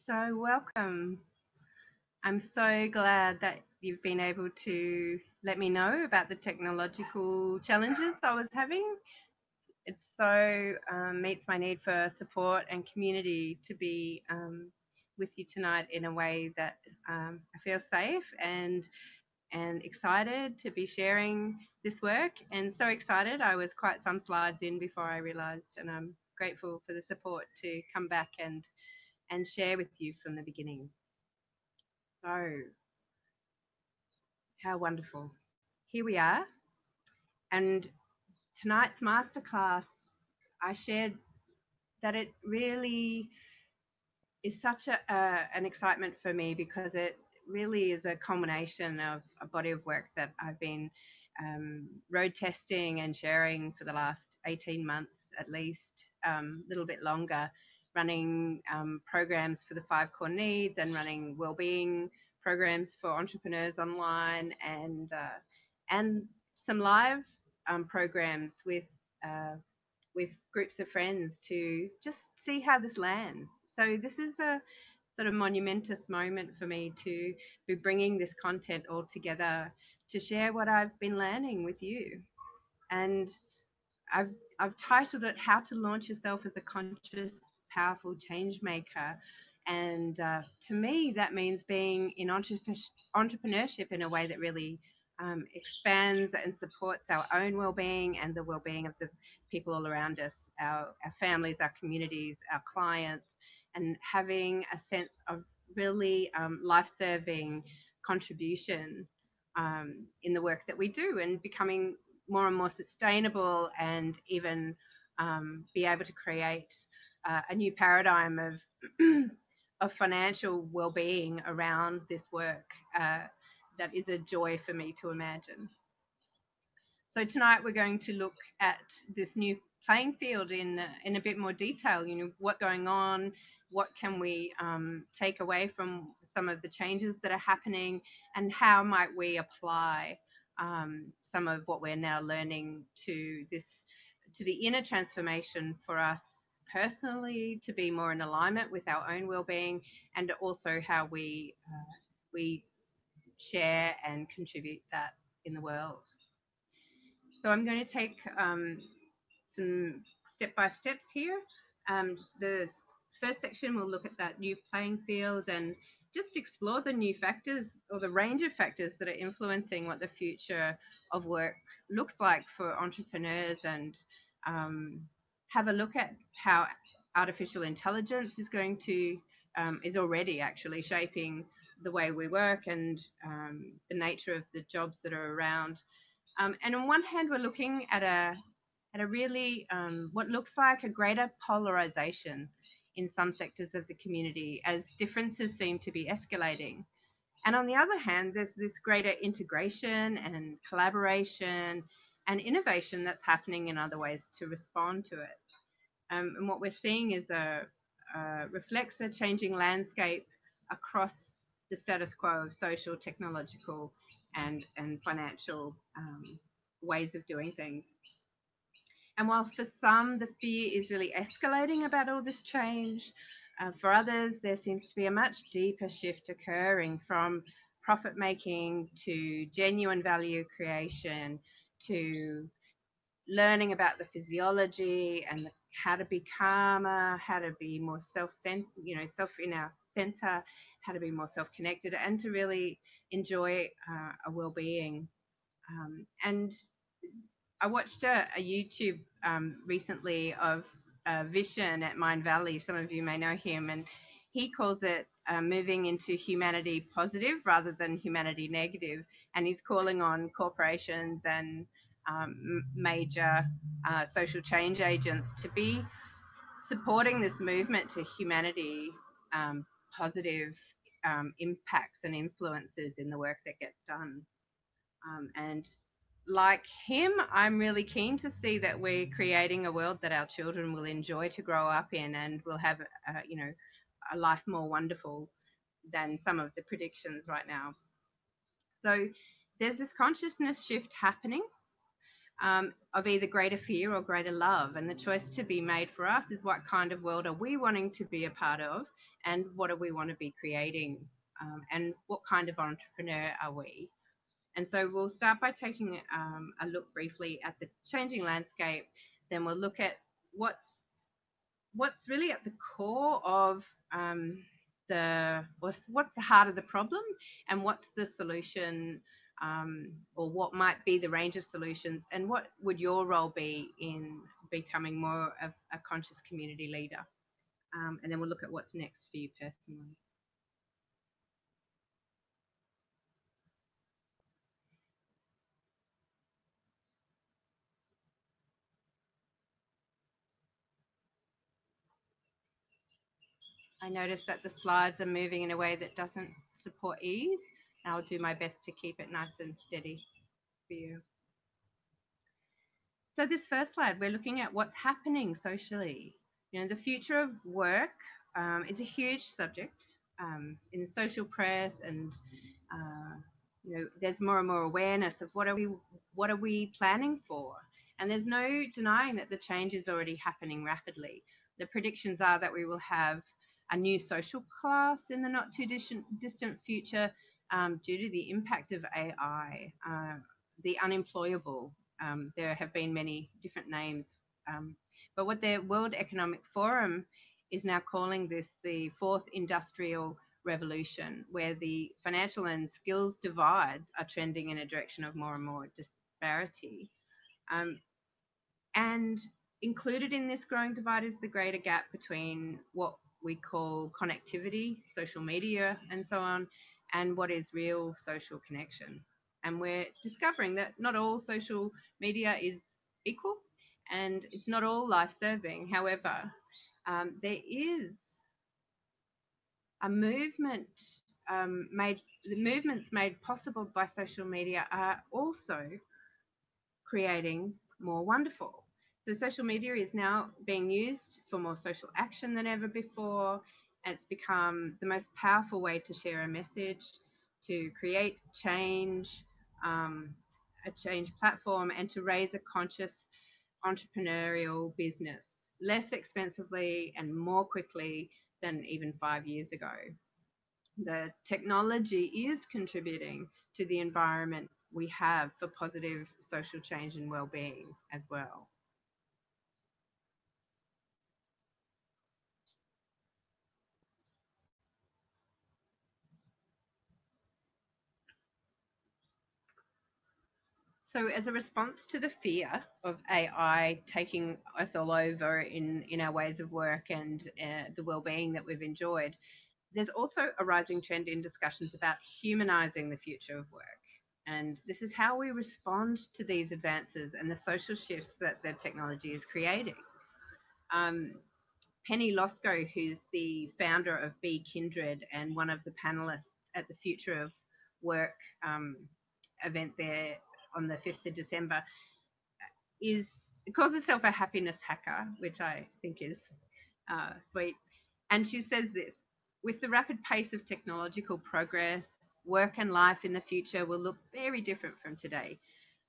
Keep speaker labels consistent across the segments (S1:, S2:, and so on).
S1: So, welcome. I'm so glad that you've been able to let me know about the technological challenges I was having. It so meets my need for support and community to be with you tonight in a way that I feel safe and excited to be sharing this work. And so excited, I was quite some slides in before I realised, and I'm grateful for the support to come back and share with you from the beginning. So, how wonderful. Here we are. And tonight's masterclass, I shared that it really is such an excitement for me because it really is a culmination of a body of work that I've been road testing and sharing for the last 18 months at least, a little bit longer, running programs for the 5 core needs and running wellbeing programs for entrepreneurs online and some live programs with groups of friends to just see how this lands. So this is a sort of monumentous moment for me to be bringing this content all together to share what I've been learning with you. And I've I've titled it "How to Launch Yourself as a Conscious, Powerful Change Maker." And to me, that means being in entrepreneurship in a way that really expands and supports our own well-being and the well-being of the people all around us, our families, our communities, our clients, and having a sense of really life-serving contribution in the work that we do and becoming more and more sustainable and even be able to create a new paradigm of of financial well-being around this work that is a joy for me to imagine. So tonight we're going to look at this new playing field in a bit more detail. You know, what's going on, what can we take away from some of the changes that are happening, and how might we apply some of what we're now learning to the inner transformation for us personally to be more in alignment with our own well-being, and also how we share and contribute that in the world. So I'm going to take some step-by-steps here. The first section will look at that new playing field and just explore the new factors or the range of factors that are influencing what the future of work looks like for entrepreneurs, and have a look at how artificial intelligence is already actually shaping the way we work and the nature of the jobs that are around. And on one hand, we're looking at a really what looks like a greater polarization in some sectors of the community as differences seem to be escalating. And on the other hand, there's this greater integration and collaboration and innovation that's happening in other ways to respond to it. And what we're seeing is reflects a changing landscape across the status quo of social, technological, and financial ways of doing things. And while for some the fear is really escalating about all this change, for others there seems to be a much deeper shift occurring from profit making to genuine value creation to learning about the physiology and how to be calmer, how to be more self in our center, how to be more self-connected, and to really enjoy a well-being. And I watched a YouTube recently of Vishen at Mind Valley. Some of you may know him, and he calls it moving into humanity positive rather than humanity negative. And he's calling on corporations and major social change agents to be supporting this movement to humanity positive impacts and influences in the work that gets done. And like him, I'm really keen to see that we're creating a world that our children will enjoy to grow up in and will have, a life more wonderful than some of the predictions right now. So there's this consciousness shift happening. of either greater fear or greater love. And the choice to be made for us is what kind of world are we wanting to be a part of, and what do we want to be creating, and what kind of entrepreneur are we? And so we'll start by taking a look briefly at the changing landscape. Then we'll look at what's really at the core of what's the heart of the problem, and what's the solution, or what might be the range of solutions, and what would your role be in becoming more of a conscious community leader. And then we'll look at what's next for you personally. I notice that the slides are moving in a way that doesn't support ease. I'll do my best to keep it nice and steady for you. So this first slide, we're looking at what's happening socially. The future of work is a huge subject in the social press, and there's more and more awareness of what are we planning for. And there's no denying that the change is already happening rapidly. The predictions are that we will have a new social class in the not too distant future due to the impact of AI, the unemployable. There have been many different names, but what the World Economic Forum is now calling this the fourth industrial revolution, where the financial and skills divides are trending in a direction of more and more disparity. And included in this growing divide is the greater gap between what we call connectivity, social media, and so on, and what is real social connection. And we're discovering that not all social media is equal, and it's not all life-serving. However, there is a movement the movements made possible by social media are also creating more wonderful. So social media is now being used for more social action than ever before. And it's become the most powerful way to share a message, to create change, a change platform, and to raise a conscious entrepreneurial business less expensively and more quickly than even 5 years ago. The technology is contributing to the environment we have for positive social change and well-being as well. So as a response to the fear of AI taking us all over in our ways of work and the well-being that we've enjoyed, there's also a rising trend in discussions about humanizing the future of work. And this is how we respond to these advances and the social shifts that the technology is creating. Penny Losco, who's the founder of Be Kindred and one of the panelists at the Future of Work event there on the 5th of December, calls herself a happiness hacker, which I think is sweet. And she says this: with the rapid pace of technological progress, work and life in the future will look very different from today.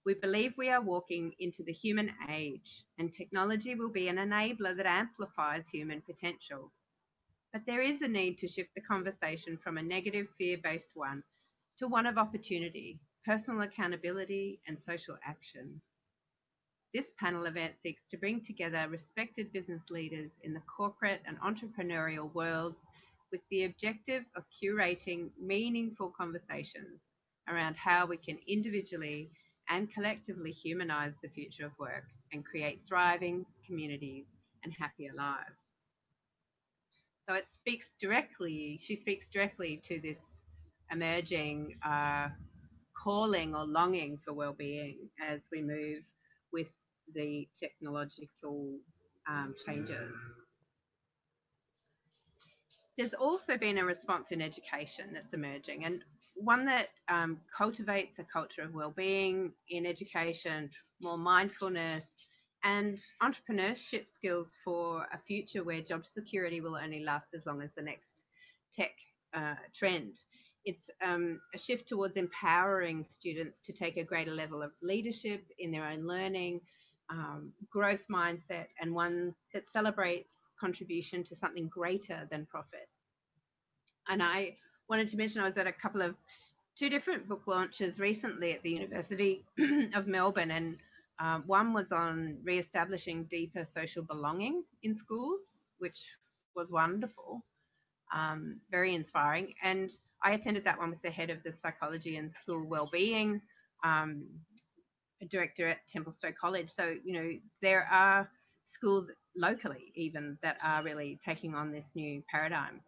S1: We believe we are walking into the human age, and technology will be an enabler that amplifies human potential. But there is a need to shift the conversation from a negative, fear-based one to one of opportunity, personal accountability, and social action. This panel event seeks to bring together respected business leaders in the corporate and entrepreneurial worlds with the objective of curating meaningful conversations around how we can individually and collectively humanize the future of work and create thriving communities and happier lives. So she speaks directly to this emerging calling or longing for well-being as we move with the technological changes. There's also been a response in education that's emerging, and one that cultivates a culture of well-being in education, more mindfulness, and entrepreneurship skills for a future where job security will only last as long as the next tech trend. It's a shift towards empowering students to take a greater level of leadership in their own learning, growth mindset, and one that celebrates contribution to something greater than profit. And I wanted to mention I was at a couple of two different book launches recently at the University of Melbourne, and one was on re-establishing deeper social belonging in schools, which was wonderful, very inspiring. And I attended that one with the head of the psychology and school wellbeing, a director at Templestowe College. So, there are schools locally even that are really taking on this new paradigm.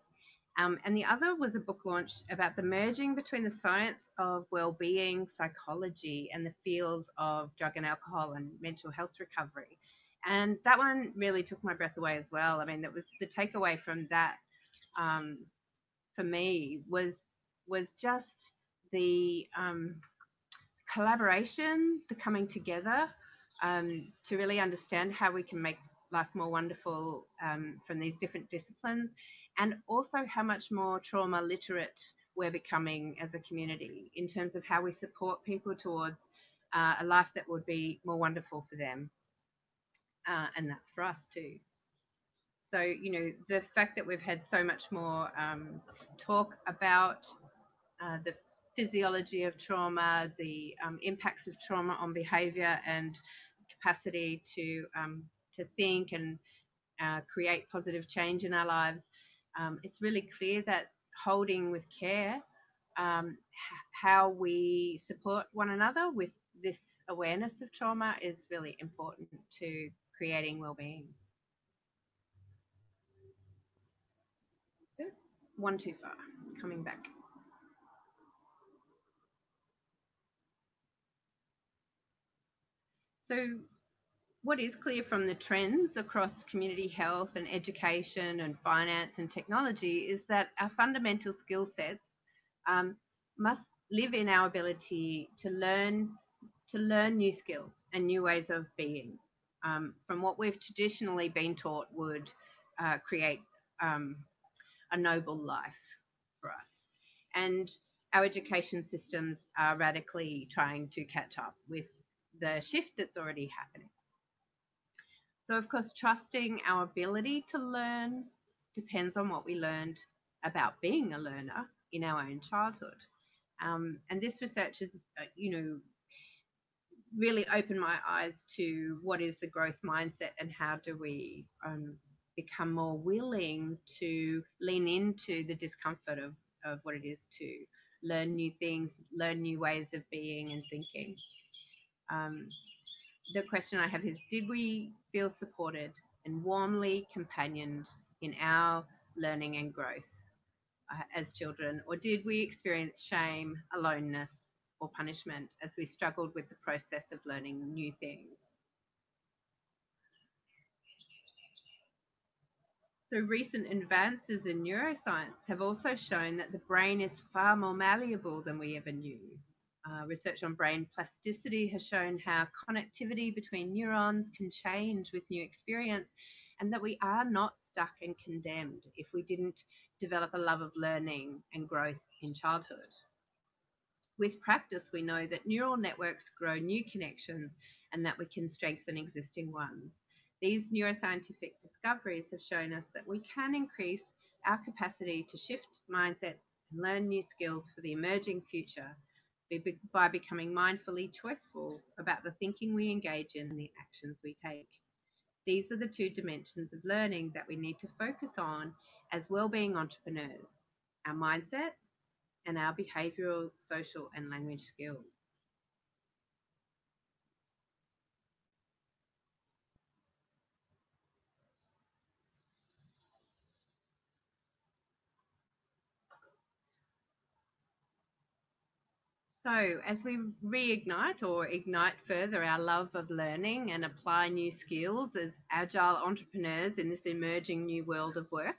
S1: And the other was a book launch about the merging between the science of well-being, psychology, and the fields of drug and alcohol and mental health recovery. And that one really took my breath away as well. I mean, that was the takeaway from that for me was just the collaboration, the coming together to really understand how we can make life more wonderful from these different disciplines, and also how much more trauma literate we're becoming as a community in terms of how we support people towards a life that would be more wonderful for them. And that's for us too. So, the fact that we've had so much more talk about the physiology of trauma, the impacts of trauma on behaviour and capacity to think and create positive change in our lives, it's really clear that holding with care how we support one another with this awareness of trauma is really important to creating well-being. One too far, coming back. So what is clear from the trends across community health and education and finance and technology is that our fundamental skill sets must live in our ability to learn new skills and new ways of being from what we've traditionally been taught would create a noble life for us. And our education systems are radically trying to catch up with the shift that's already happening. So, of course, trusting our ability to learn depends on what we learned about being a learner in our own childhood. And this research has, really opened my eyes to what is the growth mindset and how do we become more willing to lean into the discomfort of what it is to learn new things, learn new ways of being and thinking. The question I have is, did we feel supported and warmly companioned in our learning and growth as children, or did we experience shame, aloneness, or punishment as we struggled with the process of learning new things? So recent advances in neuroscience have also shown that the brain is far more malleable than we ever knew. Research on brain plasticity has shown how connectivity between neurons can change with new experience, and that we are not stuck and condemned if we didn't develop a love of learning and growth in childhood. With practice, we know that neural networks grow new connections and that we can strengthen existing ones. These neuroscientific discoveries have shown us that we can increase our capacity to shift mindsets and learn new skills for the emerging future by becoming mindfully choiceful about the thinking we engage in and the actions we take. These are the two dimensions of learning that we need to focus on as well-being entrepreneurs: our mindset and our behavioural, social and language skills. So as we reignite or ignite further our love of learning and apply new skills as agile entrepreneurs in this emerging new world of work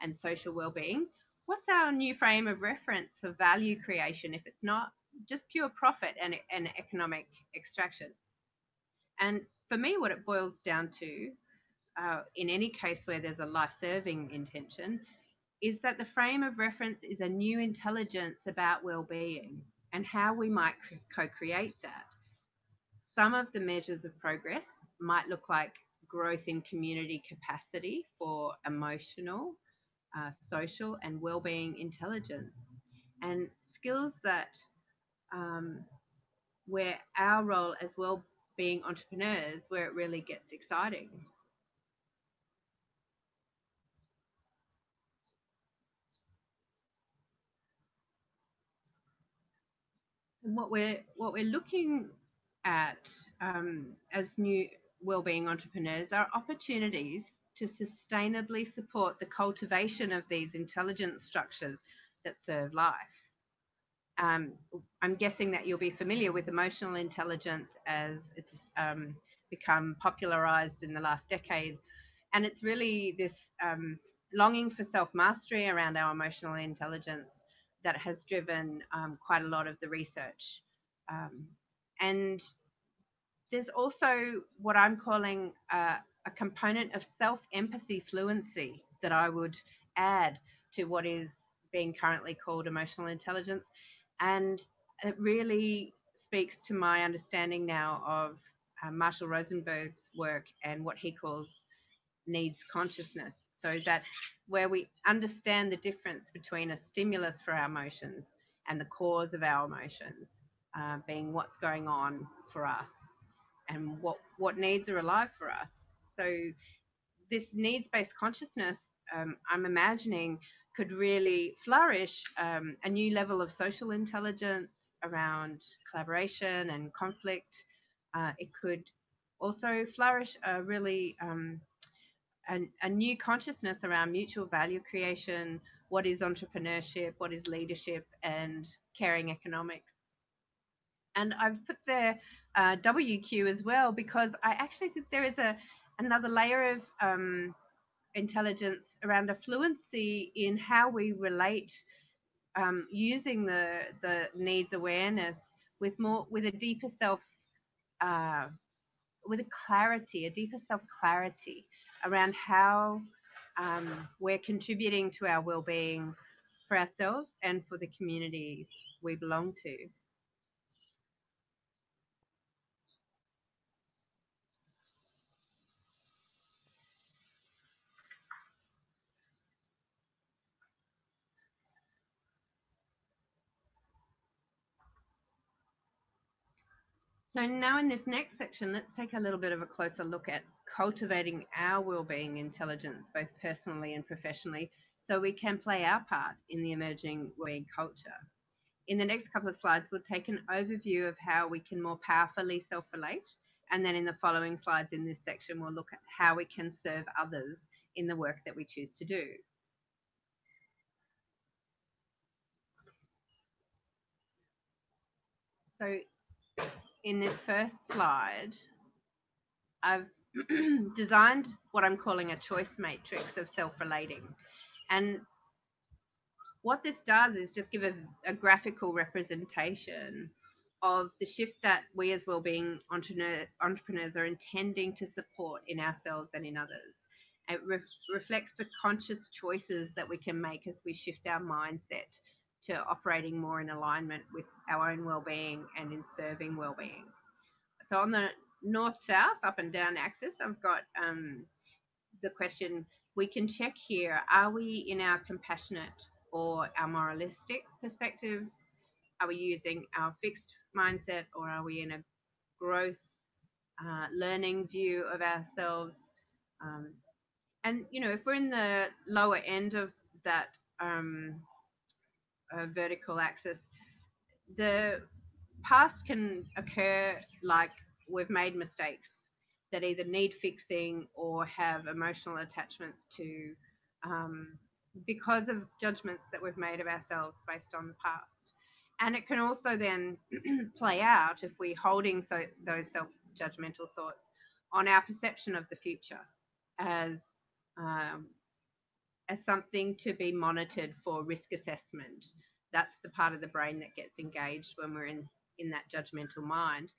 S1: and social well-being, what's our new frame of reference for value creation if it's not just pure profit and economic extraction? And for me, what it boils down to, in any case where there's a life-serving intention, is that the frame of reference is a new intelligence about well-being and how we might co-create that. Some of the measures of progress might look like growth in community capacity for emotional, social, and well-being intelligence, and skills that where our role as well-being entrepreneurs, where it really gets exciting. And what we're looking at as new wellbeing entrepreneurs are opportunities to sustainably support the cultivation of these intelligence structures that serve life. Um, I'm guessing that you'll be familiar with emotional intelligence as it's become popularized in the last decade. And it's really this longing for self-mastery around our emotional intelligence that has driven quite a lot of the research. Um, and there's also what I'm calling a component of self-empathy fluency that I would add to what is being currently called emotional intelligence. And it really speaks to my understanding now of Marshall Rosenberg's work and what he calls needs consciousness. So that where we understand the difference between a stimulus for our emotions and the cause of our emotions, being what's going on for us and what needs are alive for us. So this needs-based consciousness, I'm imagining, could really flourish a new level of social intelligence around collaboration and conflict. It could also flourish a really a new consciousness around mutual value creation, what is entrepreneurship, what is leadership, and caring economics. And I've put there WQ as well because I actually think there is another layer of intelligence around a fluency in how we relate using the needs awareness with a deeper self uh, with a clarity, a deeper self clarity around how we're contributing to our well-being for ourselves and for the communities we belong to. So now in this next section, let's take a little bit of a closer look at cultivating our well-being intelligence, both personally and professionally, so we can play our part in the emerging well-being culture. In the next couple of slides, we'll take an overview of how we can more powerfully self-relate. And then in the following slides in this section, we'll look at how we can serve others in the work that we choose to do. So in this first slide, I've designed what I'm calling a choice matrix of self-relating. And what this does is just give a graphical representation of the shift that we as wellbeing entrepreneurs are intending to support in ourselves and in others. It reflects the conscious choices that we can make as we shift our mindset to operating more in alignment with our own well-being and in serving well-being. So on the north-south, up and down axis, I've got the question we can check here: are we in our compassionate or our moralistic perspective? Are we using our fixed mindset, or are we in a growth, learning view of ourselves? And if we're in the lower end of that vertical axis, the past can occur like we've made mistakes that either need fixing or have emotional attachments to because of judgments that we've made of ourselves based on the past. And it can also then play out if we're holding those self-judgmental thoughts on our perception of the future as um, as something to be monitored for risk assessment. That's the part of the brain that gets engaged when we're in that judgmental mind.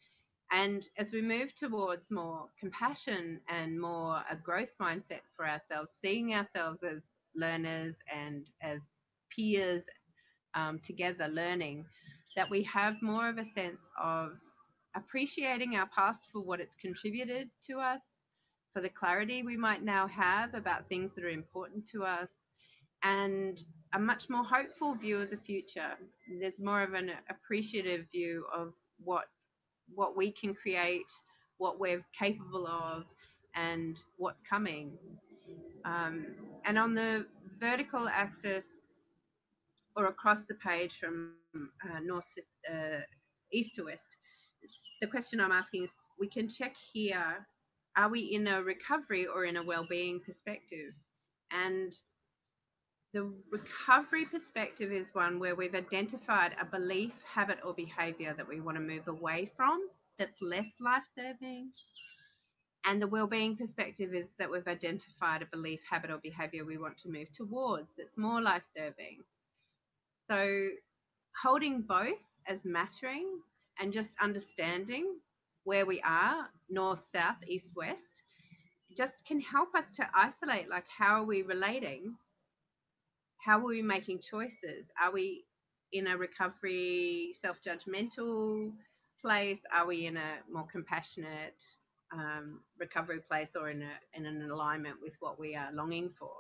S1: And as we move towards more compassion and more a growth mindset for ourselves, seeing ourselves as learners and as peers together learning, that we have more of a sense of appreciating our past for what it's contributed to us, for the clarity we might now have about things that are important to us, and a much more hopeful view of the future. There's more of an appreciative view of what we can create, what we're capable of, and what's coming. Um, and on the vertical axis, or across the page from east to west, the question I'm asking is, we can check here, are we in a recovery or in a well-being perspective? And the recovery perspective is one where we've identified a belief, habit, or behavior that we want to move away from that's less life-serving. And the well-being perspective is that we've identified a belief, habit, or behavior we want to move towards that's more life-serving. So holding both as mattering and just understanding where we are, north, south, east, west, just can help us to isolate, like, how are we relating? How are we making choices? Are we in a recovery, self-judgmental place? Are we in a more compassionate recovery place, or in an alignment with what we are longing for?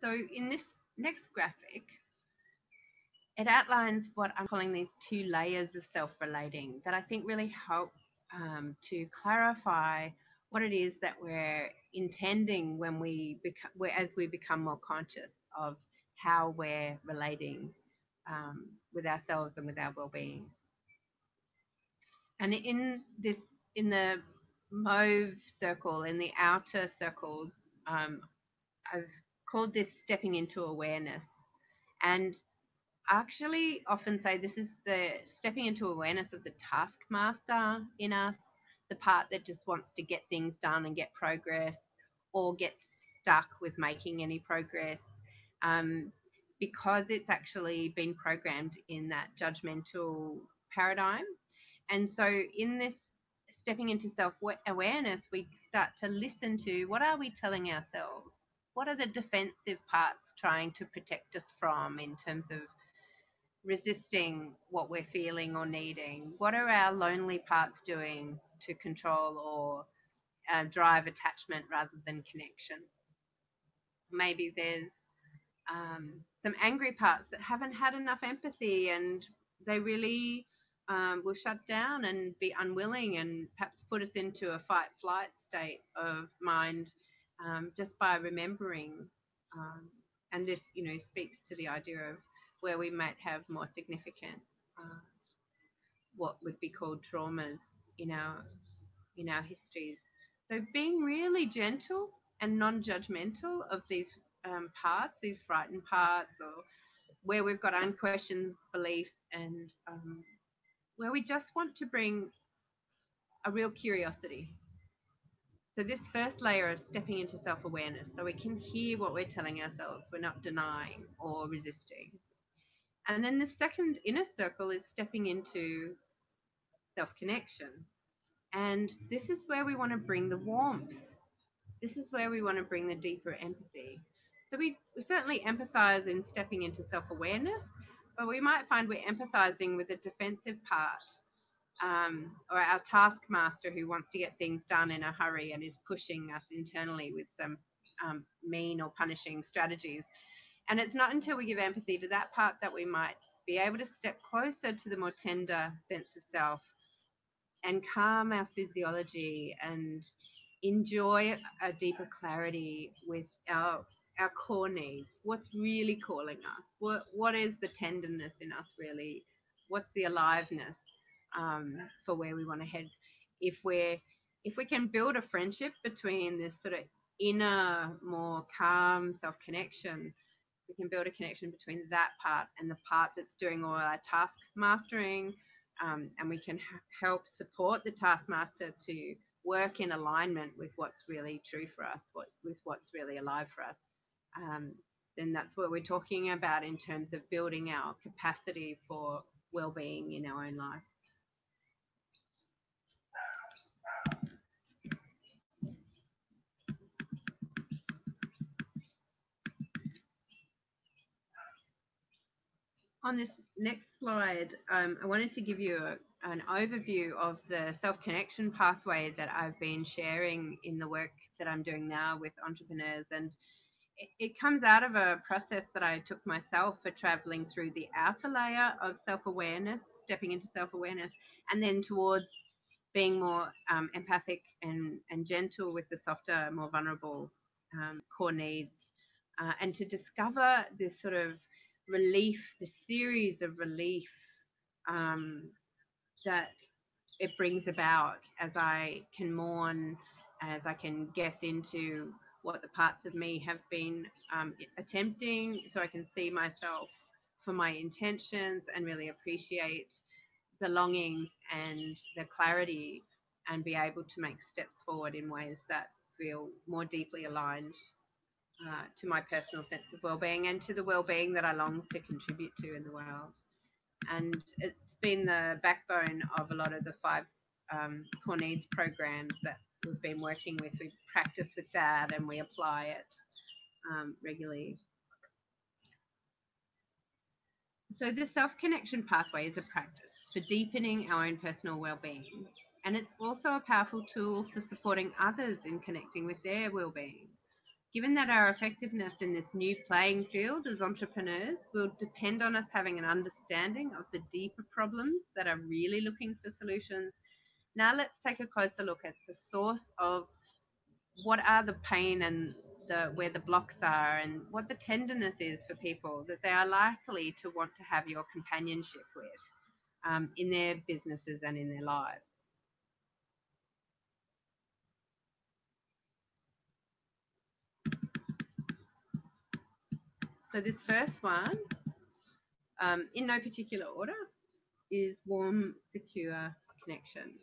S1: So in this next graphic, it outlines what I'm calling these two layers of self-relating that I think really help to clarify what it is that we're intending when as we become more conscious of how we're relating with ourselves and with our well-being. And in the mauve circle, in the outer circle, I've called this stepping into awareness. And I actually often say this is the stepping into awareness of the taskmaster in us, the part that just wants to get things done and get progress, or get stuck with making any progress, because it's actually been programmed in that judgmental paradigm. And so in this stepping into self-awareness, we start to listen to, what are we telling ourselves? What are the defensive parts trying to protect us from, in terms of resisting what we're feeling or needing? What are our lonely parts doing to control or drive attachment rather than connection? Maybe there's some angry parts that haven't had enough empathy, and they really will shut down and be unwilling, and perhaps put us into a fight-flight state of mind, just by remembering. And this, speaks to the idea of where we might have more significant, what would be called traumas in our histories. So being really gentle and non-judgmental of these parts, these frightened parts, or where we've got unquestioned beliefs, and where we just want to bring a real curiosity. So this first layer is stepping into self-awareness, so we can hear what we're telling ourselves. We're not denying or resisting. And then the second inner circle is stepping into self-connection. And this is where we want to bring the warmth. This is where we want to bring the deeper empathy. So we certainly empathize in stepping into self-awareness, but we might find we're empathizing with a defensive part, or our taskmaster who wants to get things done in a hurry and is pushing us internally with some mean or punishing strategies. And it's not until we give empathy to that part that we might be able to step closer to the more tender sense of self, and calm our physiology, and enjoy a deeper clarity with our core needs. What's really calling us? What is the tenderness in us, really? What's the aliveness for where we want to head? If we can build a friendship between this sort of inner, more calm self-connection, we can build a connection between that part and the part that's doing all our task mastering, and we can help support the taskmaster to work in alignment with what's really true for us, with what's really alive for us, then that's what we're talking about in terms of building our capacity for well-being in our own life. On this next slide, I wanted to give you an overview of the self-connection pathway that I've been sharing in the work that I'm doing now with entrepreneurs. And it comes out of a process that I took myself for traveling through the outer layer of self-awareness, stepping into self-awareness, and then towards being more empathic and gentle with the softer, more vulnerable core needs, and to discover this sort of relief, this series of relief that it brings about as I can mourn, as I can guess into what the parts of me have been attempting, so I can see myself for my intentions and really appreciate the longing and the clarity and be able to make steps forward in ways that feel more deeply aligned to my personal sense of well-being and to the well-being that I long to contribute to in the world. And it's been the backbone of a lot of the 5 core needs programs that we've been working with. We practice with that and we apply it regularly. So this self-connection pathway is a practice for deepening our own personal well-being, and it's also a powerful tool for supporting others in connecting with their well-being. Given that our effectiveness in this new playing field as entrepreneurs will depend on us having an understanding of the deeper problems that are really looking for solutions, now let's take a closer look at the source of what are the pain and where the blocks are, and what the tenderness is for people that they are likely to want to have your companionship with in their businesses and in their lives. So this first one, in no particular order, is warm, secure connection.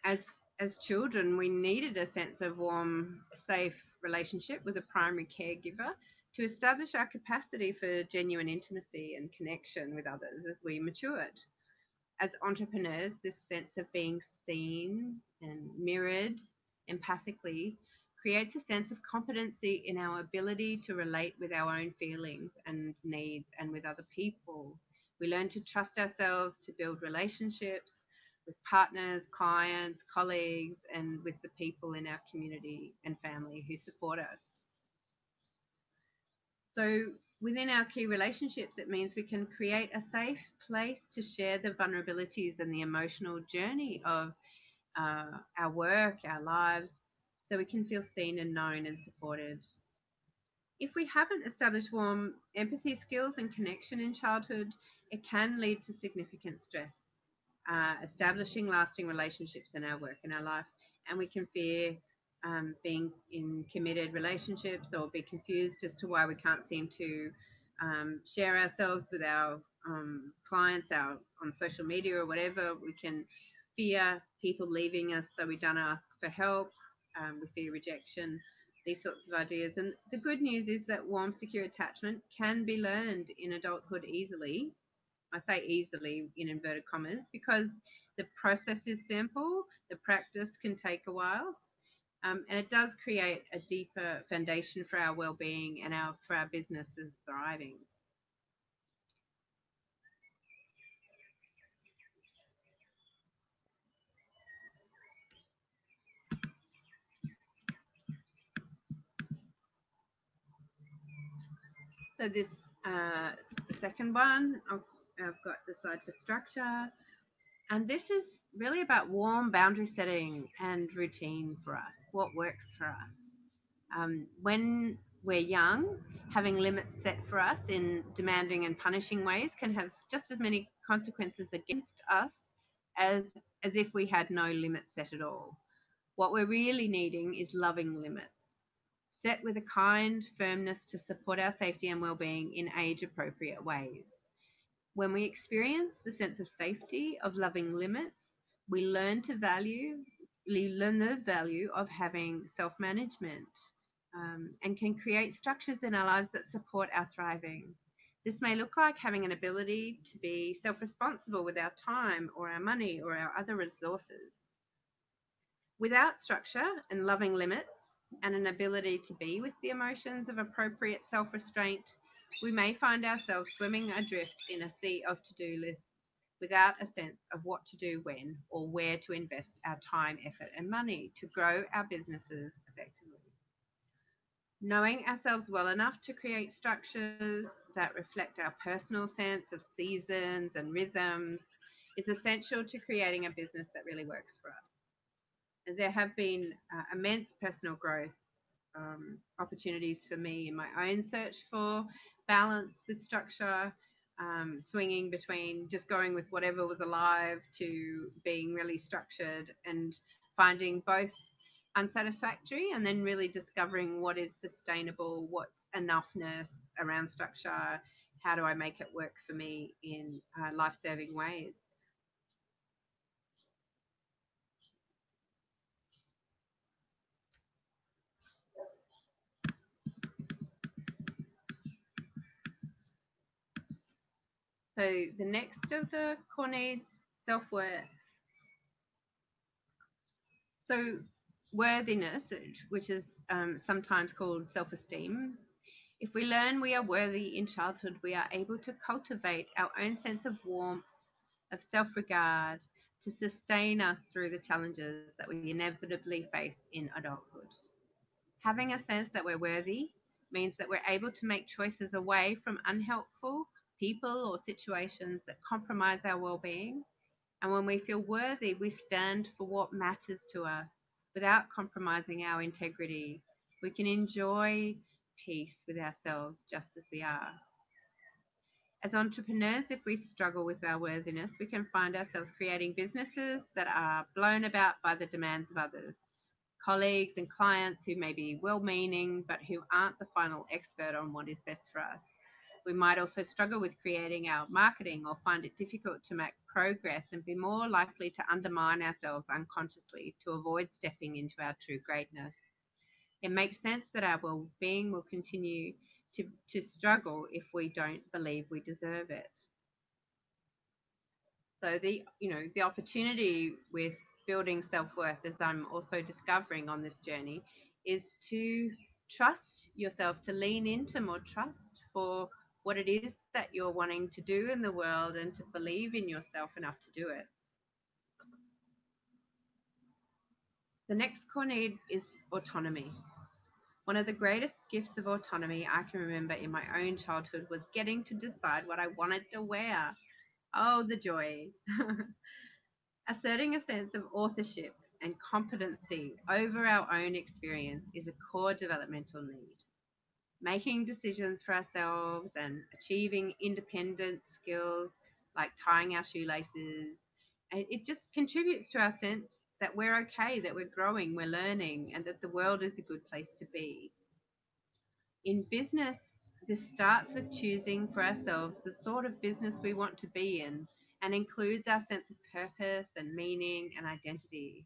S1: As children, we needed a sense of warm, safe relationship with a primary caregiver to establish our capacity for genuine intimacy and connection with others as we matured. As entrepreneurs, this sense of being seen and mirrored empathically creates a sense of competency in our ability to relate with our own feelings and needs and with other people. We learn to trust ourselves, to build relationships with partners, clients, colleagues, and with the people in our community and family who support us. So within our key relationships, it means we can create a safe place to share the vulnerabilities and the emotional journey of our work, our lives, so we can feel seen and known and supported. If we haven't established warm empathy skills and connection in childhood, it can lead to significant stress, establishing lasting relationships in our work and our life, and we can fear being in committed relationships or be confused as to why we can't seem to share ourselves with our clients on social media or whatever. We can fear people leaving us, so we don't ask for help. We fear rejection, these sorts of ideas. And the good news is that warm, secure attachment can be learned in adulthood easily. I say easily in inverted commas because the process is simple, the practice can take a while, and it does create a deeper foundation for our well-being and for our businesses thriving. So this the second one, I've got the slide for structure, and this is really about warm boundary setting and routine for us, what works for us. When we're young, having limits set for us in demanding and punishing ways can have just as many consequences against us as if we had no limits set at all. What we're really needing is loving limits, set with a kind firmness to support our safety and well-being in age-appropriate ways. When we experience the sense of safety of loving limits, we learn we learn the value of having self-management, and can create structures in our lives that support our thriving. This may look like having an ability to be self-responsible with our time or our money or our other resources. Without structure and loving limits and an ability to be with the emotions of appropriate self-restraint, we may find ourselves swimming adrift in a sea of to-do lists without a sense of what to do when or where to invest our time, effort, and money to grow our businesses effectively. Knowing ourselves well enough to create structures that reflect our personal sense of seasons and rhythms is essential to creating a business that really works for us. And there have been immense personal growth opportunities for me in my own search for balance with structure, swinging between just going with whatever was alive to being really structured and finding both unsatisfactory and then really discovering what is sustainable, what's enoughness around structure, how do I make it work for me in life-serving ways. So the next of the core needs, self-worth. So worthiness, which is sometimes called self-esteem, if we learn we are worthy in childhood, we are able to cultivate our own sense of warmth, of self-regard, to sustain us through the challenges that we inevitably face in adulthood. Having a sense that we're worthy means that we're able to make choices away from unhelpful people or situations that compromise our well-being. And when we feel worthy, we stand for what matters to us without compromising our integrity. We can enjoy peace with ourselves just as we are. As entrepreneurs, if we struggle with our worthiness, we can find ourselves creating businesses that are blown about by the demands of others, colleagues and clients who may be well-meaning but who aren't the final expert on what is best for us. We might also struggle with creating our marketing or find it difficult to make progress and be more likely to undermine ourselves unconsciously to avoid stepping into our true greatness. It makes sense that our well-being will continue to struggle if we don't believe we deserve it. So the opportunity with building self-worth, as I'm also discovering on this journey, is to trust yourself, to lean into more trust for what it is that you're wanting to do in the world and to believe in yourself enough to do it. The next core need is autonomy. One of the greatest gifts of autonomy I can remember in my own childhood was getting to decide what I wanted to wear. Oh, the joy. Asserting a sense of authorship and competency over our own experience is a core developmental need. Making decisions for ourselves and achieving independent skills like tying our shoelaces, it just contributes to our sense that we're okay, that we're growing, we're learning, and that the world is a good place to be. In business, this starts with choosing for ourselves the sort of business we want to be in and includes our sense of purpose and meaning and identity.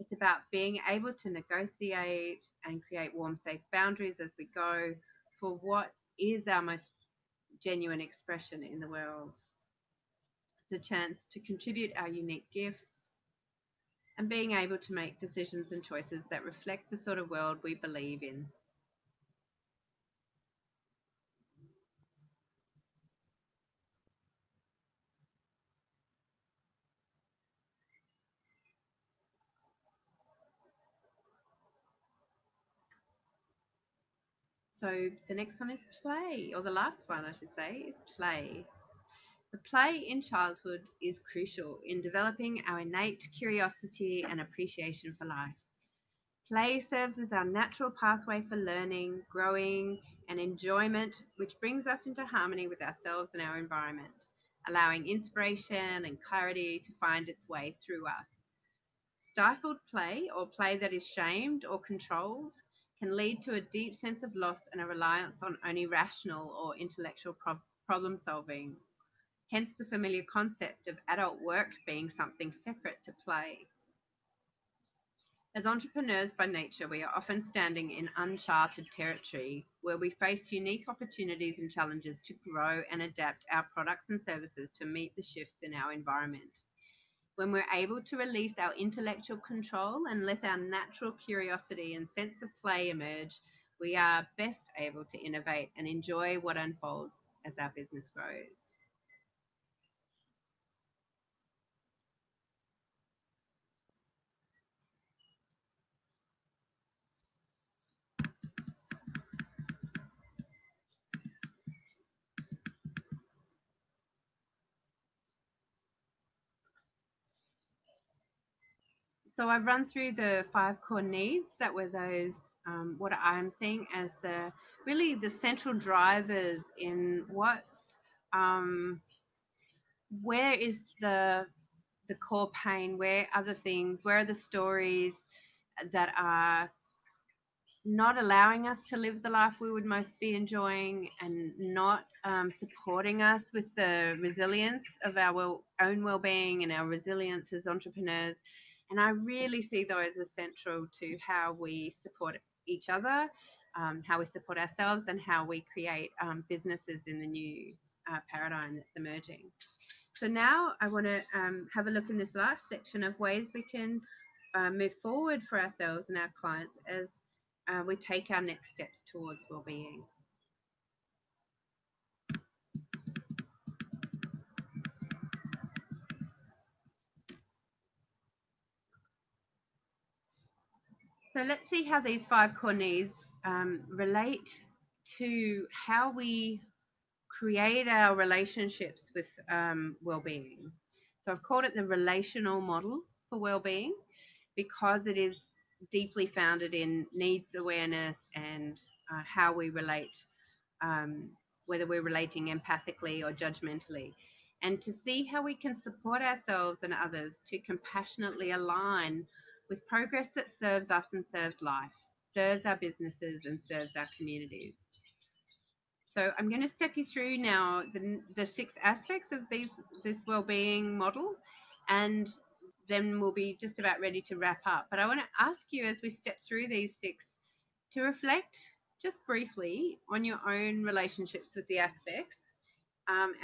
S1: It's about being able to negotiate and create warm, safe boundaries as we go for what is our most genuine expression in the world. It's a chance to contribute our unique gifts and being able to make decisions and choices that reflect the sort of world we believe in. So the next one is play, or the last one, I should say, is play. The play in childhood is crucial in developing our innate curiosity and appreciation for life. Play serves as our natural pathway for learning, growing, and enjoyment, which brings us into harmony with ourselves and our environment, allowing inspiration and clarity to find its way through us. Stifled play, or play that is shamed or controlled, can lead to a deep sense of loss and a reliance on only rational or intellectual problem solving. hence the familiar concept of adult work being something separate to play. As entrepreneurs by nature, we are often standing in uncharted territory where we face unique opportunities and challenges to grow and adapt our products and services to meet the shifts in our environment. When we're able to release our intellectual control and let our natural curiosity and sense of play emerge, we are best able to innovate and enjoy what unfolds as our business grows. So I've run through the 5 core needs that were those, what I'm seeing as the really the central drivers in um, where is the core pain, where are the things, where are the stories that are not allowing us to live the life we would most be enjoying and not supporting us with the resilience of our own well-being and our resilience as entrepreneurs. And I really see those as central to how we support each other, how we support ourselves, and how we create businesses in the new paradigm that's emerging. So now I want to have a look in this last section of ways we can move forward for ourselves and our clients as we take our next steps towards well-being. So let's see how these 5 core needs relate to how we create our relationships with well-being. So I've called it the relational model for well-being because it is deeply founded in needs awareness and how we relate, whether we're relating empathically or judgmentally, and to see how we can support ourselves and others to compassionately align with progress that serves us and serves life, serves our businesses and serves our communities. So I'm going to step you through now the 6 aspects of this well-being model, and then we'll be just about ready to wrap up. But I want to ask you as we step through these 6 to reflect just briefly on your own relationships with the aspects,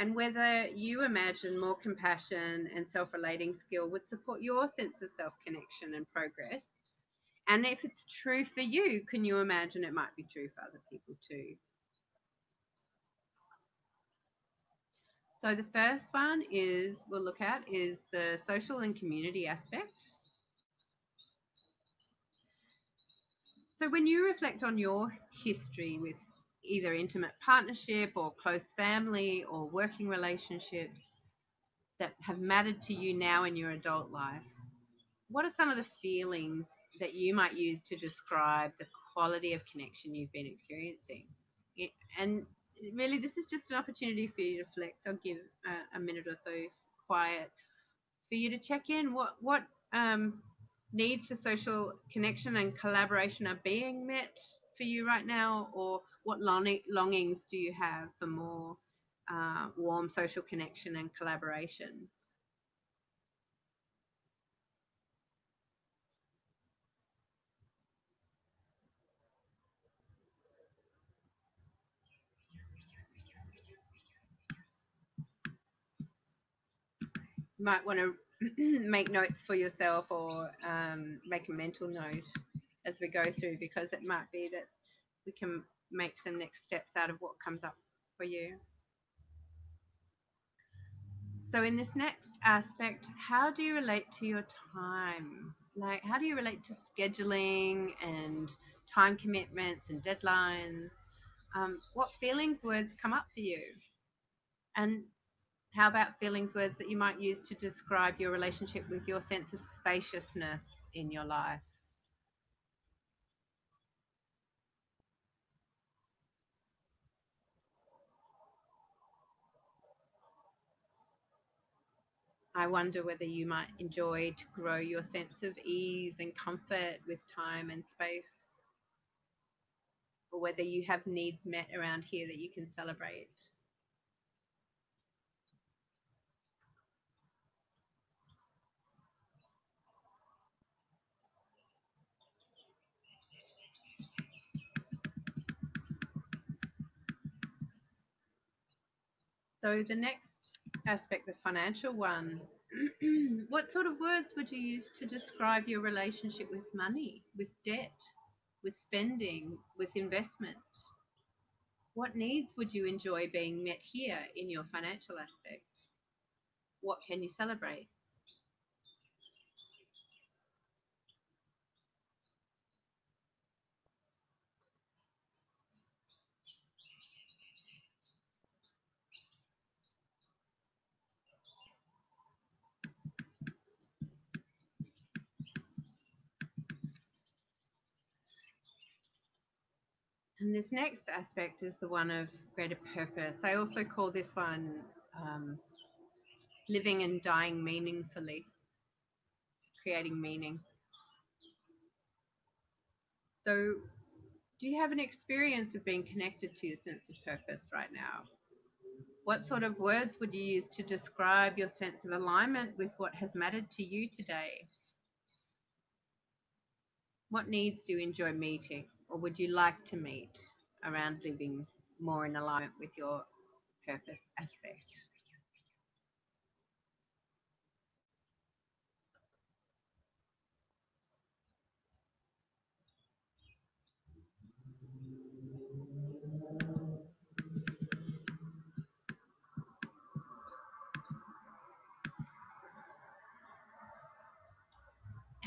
S1: and whether you imagine more compassion and self-relating skill would support your sense of self-connection and progress. And if it's true for you, can you imagine it might be true for other people too? So the first one we'll look at is the social and community aspect. So when you reflect on your history with either intimate partnership or close family or working relationships that have mattered to you now in your adult life, what are some of the feelings that you might use to describe the quality of connection you've been experiencing? And really, this is just an opportunity for you to reflect. I'll give a minute or so quiet for you to check in. What needs for social connection and collaboration are being met for you right now, or what longings do you have for more warm social connection and collaboration? You might want to make notes for yourself or make a mental note as we go through, because it might be that we can make some next steps out of what comes up for you. So in this next aspect, how do you relate to your time? Like, how do you relate to scheduling and time commitments and deadlines? What feelings words come up for you? And how about feelings words that you might use to describe your relationship with your sense of spaciousness in your life? I wonder whether you might enjoy to grow your sense of ease and comfort with time and space, or whether you have needs met around here that you can celebrate. So the next aspect, the financial one, what sort of words would you use to describe your relationship with money, with debt, with spending, with investment? What needs would you enjoy being met here in your financial aspect? What can you celebrate? And this next aspect is the one of greater purpose. I also call this one um, living and dying meaningfully, creating meaning. So, do you have an experience of being connected to your sense of purpose right now? What sort of words would you use to describe your sense of alignment with what has mattered to you today? What needs do you enjoy meeting or would you like to meet around living more in alignment with your purpose aspect?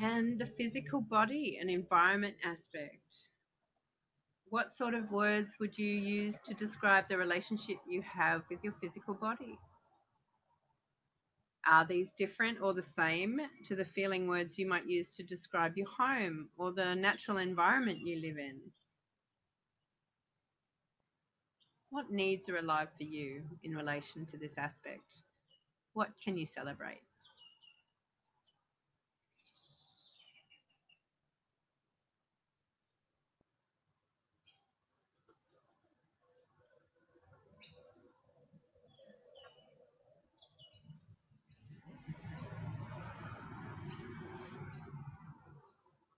S1: And the physical body and environment aspect. What sort of words would you use to describe the relationship you have with your physical body? Are these different or the same to the feeling words you might use to describe your home or the natural environment you live in? What needs are alive for you in relation to this aspect? What can you celebrate?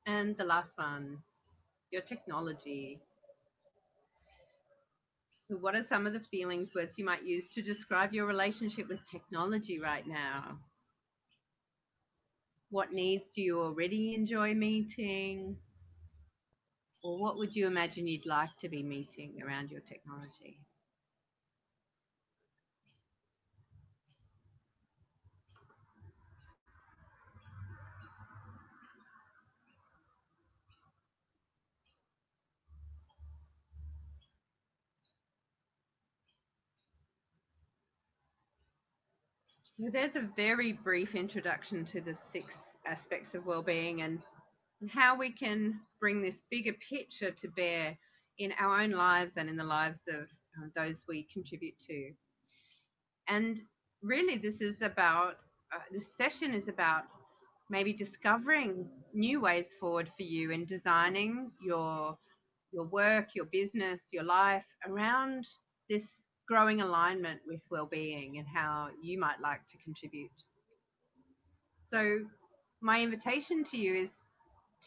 S1: And the last one, your technology. So, what are some of the feelings, words you might use to describe your relationship with technology right now? What needs do you already enjoy meeting? Or what would you imagine you'd like to be meeting around your technology? So there's a very brief introduction to the six aspects of well-being and how we can bring this bigger picture to bear in our own lives and in the lives of those we contribute to. And really, this session is about maybe discovering new ways forward for you in designing your work, your business, your life around this growing alignment with well-being and how you might like to contribute. So my invitation to you is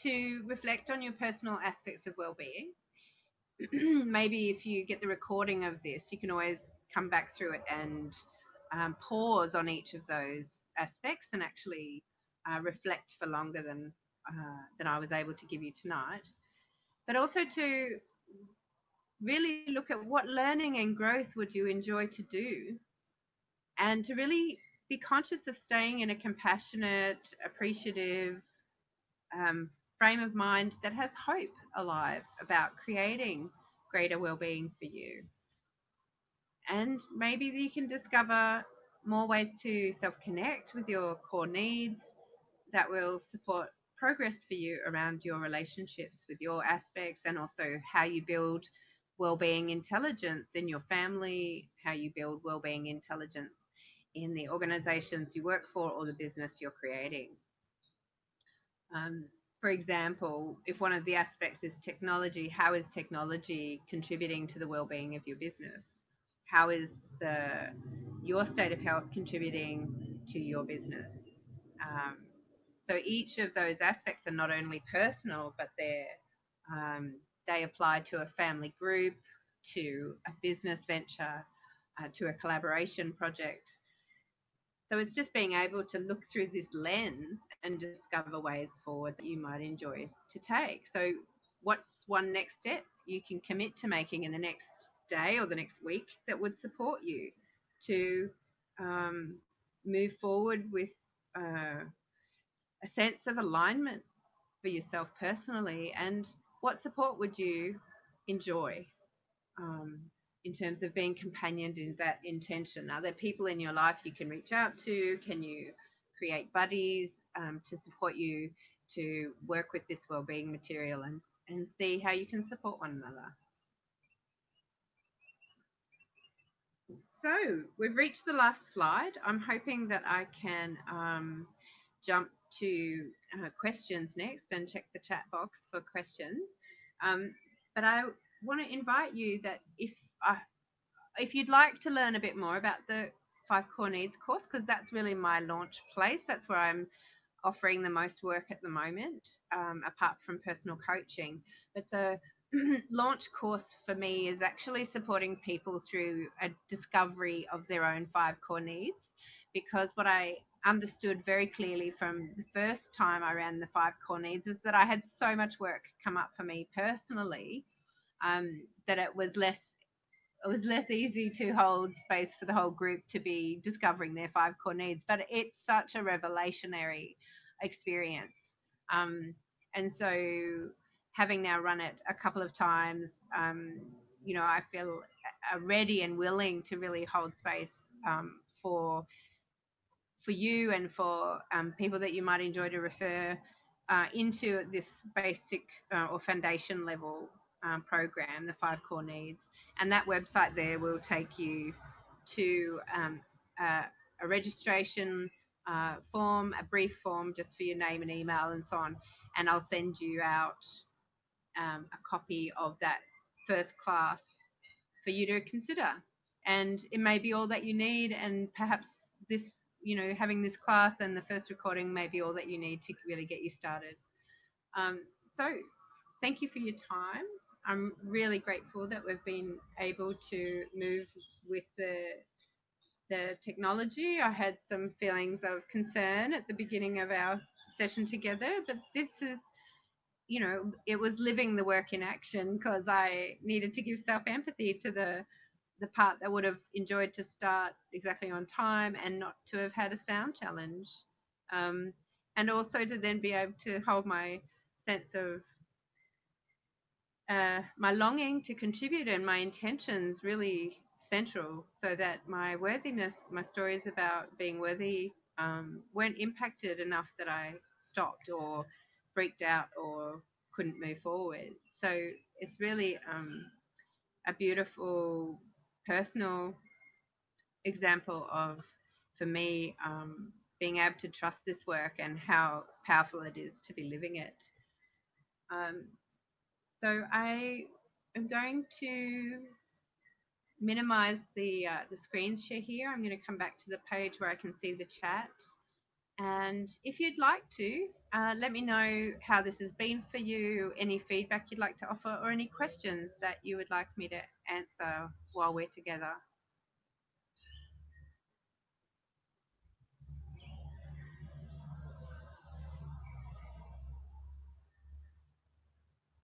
S1: to reflect on your personal aspects of well-being. Maybe if you get the recording of this, you can always come back through it and pause on each of those aspects and actually reflect for longer than I was able to give you tonight. But also to really look at what learning and growth would you enjoy to do, and to really be conscious of staying in a compassionate, appreciative um, frame of mind that has hope alive about creating greater well-being for you. And maybe you can discover more ways to self-connect with your core needs that will support progress for you around your relationships with your aspects, and also how you build well-being intelligence in your family, how you build well-being intelligence in the organizations you work for or the business you're creating. Um, for example, if one of the aspects is technology, how is technology contributing to the well-being of your business? How is your state of health contributing to your business? Um, so each of those aspects are not only personal, but they apply to a family group, to a business venture, to a collaboration project. So it's just being able to look through this lens and discover ways forward that you might enjoy to take. So what's one next step you can commit to making in the next day or the next week that would support you to um, move forward with a sense of alignment for yourself personally? And what support would you enjoy um, in terms of being companioned in that intention? Are there people in your life you can reach out to? Can you create buddies to support you to work with this wellbeing material and see how you can support one another? So we've reached the last slide. I'm hoping that I can jump to questions next and check the chat box for questions. But I want to invite you that if you'd like to learn a bit more about the 5 Core Needs course, because that's really my launch place, that's where I'm offering the most work at the moment, apart from personal coaching. But the launch course for me is actually supporting people through a discovery of their own 5 Core Needs, because what I understood very clearly from the first time I ran the 5 Core Needs is that I had so much work come up for me personally, that it was less easy to hold space for the whole group to be discovering their 5 Core Needs. But it's such a revelationary experience. And so having now run it a couple of times, I feel ready and willing to really hold space for you and for people that you might enjoy to refer into this basic or foundation level program, the 5 Core Needs. And that website there will take you to a registration form, a brief form just for your name and email and so on. And I'll send you out a copy of that first class for you to consider. And it may be all that you need, and perhaps this, having this class and the first recording may be all that you need to really get you started. So thank you for your time. I'm really grateful that we've been able to move with the technology. I had some feelings of concern at the beginning of our session together, but this is, it was living the work in action, because I needed to give self-empathy to the part that would have enjoyed to start exactly on time and not to have had a sound challenge. And also to then be able to hold my sense of my longing to contribute and my intentions really central, so that my worthiness, my stories about being worthy, weren't impacted enough that I stopped or freaked out or couldn't move forward. So it's really a beautiful personal example of, for me, being able to trust this work and how powerful it is to be living it. So I am going to minimize the screen share here. I'm going to come back to the page where I can see the chat. And if you'd like to, let me know how this has been for you, any feedback you'd like to offer, or any questions that you would like me to answer while we're together.